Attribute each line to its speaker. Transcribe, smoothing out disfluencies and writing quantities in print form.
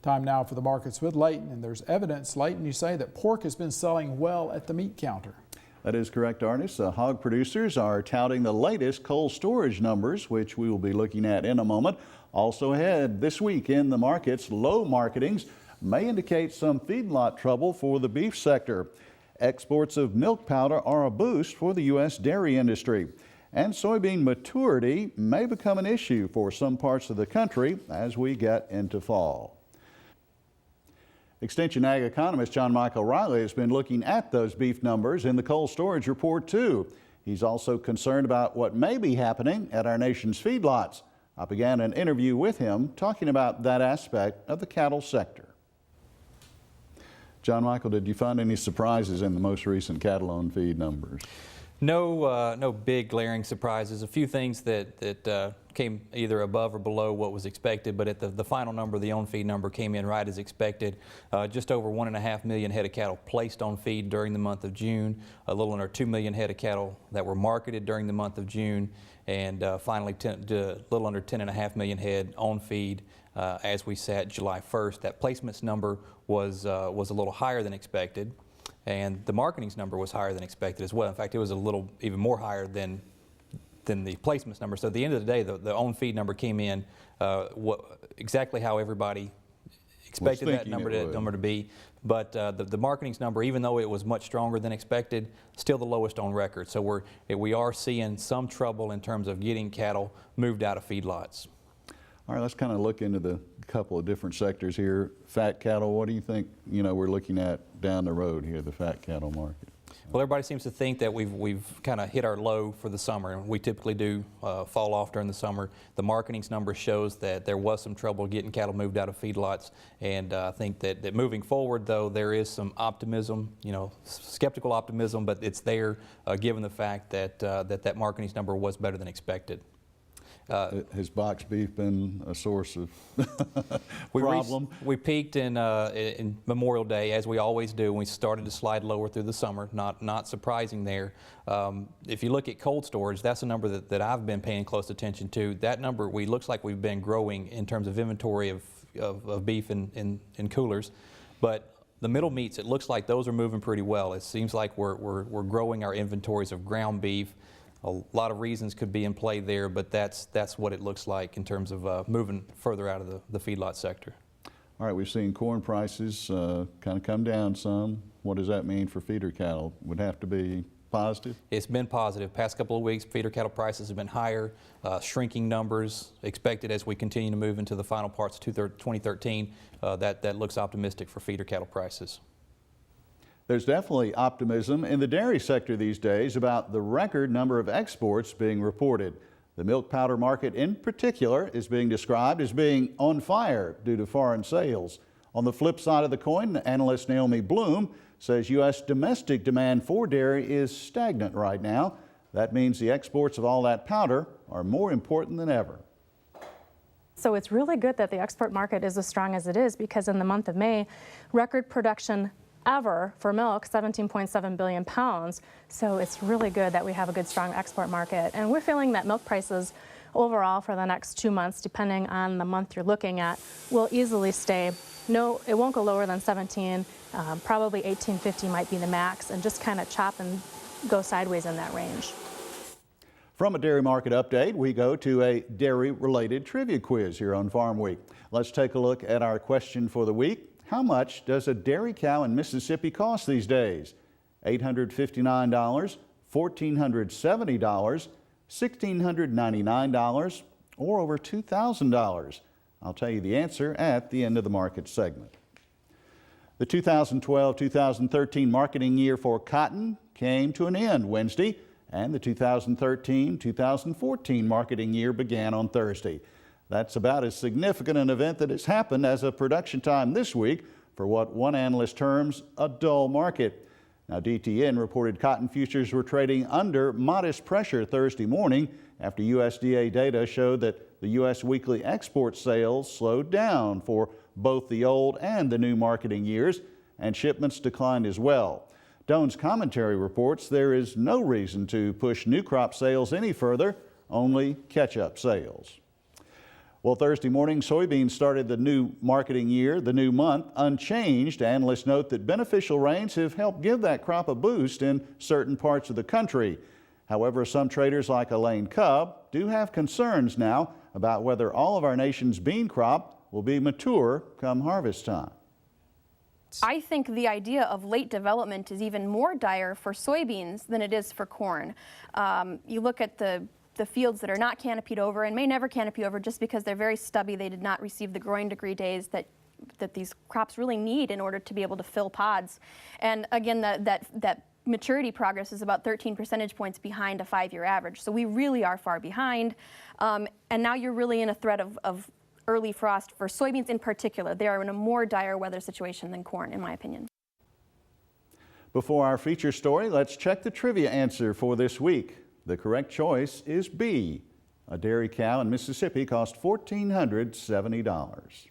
Speaker 1: Time now for the markets with Leighton, and there's evidence, Leighton, you say that pork has been selling well at the meat counter.
Speaker 2: That is correct, Ernest. Hog producers are touting the latest cold storage numbers, which we will be looking at in a moment. Also ahead this week in the markets, low marketings may indicate some feedlot trouble for the beef sector. Exports of milk powder are a boost for the U.S. dairy industry. And soybean maturity may become an issue for some parts of the country as we get into fall. Extension Ag economist John Michael Riley has been looking at those beef numbers in the cold storage report too. He's also concerned about what may be happening at our nation's feedlots. I began an interview with him talking about that aspect of the cattle sector. John Michael, did you find any surprises in the most recent cattle on feed numbers?
Speaker 3: No big glaring surprises. A few things that came either above or below what was expected, but at the final number, the on-feed number came in right as expected. Just over 1.5 million head of cattle placed on feed during the month of June, a little under 2 million head of cattle that were marketed during the month of June, and finally a little under 10.5 million head on feed as we sat July 1st. That placements number was a little higher than expected. And the marketings number was higher than expected as well. In fact, it was a little even more higher than the placements number. So at the end of the day, the on-feed number came in exactly how everybody expected that number to be. But the marketings number, even though it was much stronger than expected, still the lowest on record. So we are seeing some trouble in terms of getting cattle moved out of feedlots.
Speaker 2: All right, let's kind of look into the couple of different sectors here. Fat cattle, what do you think, we're looking at down the road here, the fat cattle market?
Speaker 3: Well, everybody seems to think that we've kind of hit our low for the summer. We typically do fall off during the summer. The marketings number shows that there was some trouble getting cattle moved out of feedlots, and I think that moving forward, though, there is some optimism, skeptical optimism, but it's there given the fact that that marketings number was better than expected.
Speaker 2: Has box beef been a source of problem?
Speaker 3: We peaked in Memorial Day, as we always do, and we started to slide lower through the summer. Not surprising there. If you look at cold storage, that's a number that I've been paying close attention to. That number, looks like we've been growing in terms of inventory of beef in coolers, but the middle meats, it looks like those are moving pretty well. It seems like we're growing our inventories of ground beef. A lot of reasons could be in play there, but that's what it looks like in terms of moving further out of the feedlot sector.
Speaker 2: All right, we've seen corn prices kind of come down some. What does that mean for feeder cattle? Would have to be positive? It's
Speaker 3: been positive. Past couple of weeks, feeder cattle prices have been higher, shrinking numbers expected as we continue to move into the final parts of 2013. That looks optimistic for feeder cattle prices.
Speaker 2: There's definitely optimism in the dairy sector these days about the record number of exports being reported. The milk powder market in particular is being described as being on fire due to foreign sales. On the flip side of the coin, analyst Naomi Bloom says U.S. domestic demand for dairy is stagnant right now. That means the exports of all that powder are more important than ever.
Speaker 4: So it's really good that the export market is as strong as it is, because in the month of May, record production ever for milk, 17.7 billion pounds. So it's really good that we have a good, strong export market. And we're feeling that milk prices overall for the next 2 months, depending on the month you're looking at, will easily stay. No, it won't go lower than 17, probably 18.50 might be the max, and just kind of chop and go sideways in that range.
Speaker 2: From a dairy market update, we go to a dairy-related trivia quiz here on Farm Week. Let's take a look at our question for the week. How much does a dairy cow in Mississippi cost these days? $859, $1,470, $1,699, or over $2,000? I'll tell you the answer at the end of the market segment. The 2012-2013 marketing year for cotton came to an end Wednesday, and the 2013-2014 marketing year began on Thursday. That's about as significant an event that has happened as a production time this week for what one analyst terms a dull market. Now, DTN reported cotton futures were trading under modest pressure Thursday morning after USDA data showed that the U.S. weekly export sales slowed down for both the old and the new marketing years, and shipments declined as well. Doan's commentary reports there is no reason to push new crop sales any further, only catch-up sales. Well, Thursday morning, soybeans started the new marketing year, the new month, unchanged. Analysts note that beneficial rains have helped give that crop a boost in certain parts of the country. However, some traders like Elaine Cubb do have concerns now about whether all of our nation's bean crop will be mature come harvest time.
Speaker 5: I think the idea of late development is even more dire for soybeans than it is for corn. You look at the fields that are not canopied over and may never canopy over just because they're very stubby. They did not receive the growing degree days that these crops really need in order to be able to fill pods. And again, that maturity progress is about 13 percentage points behind a 5-year average. So we really are far behind. And now you're really in a threat of early frost for soybeans in particular. They are in a more dire weather situation than corn, in my opinion.
Speaker 2: Before our feature story, let's check the trivia answer for this week. The correct choice is B. A dairy cow in Mississippi cost $1,470.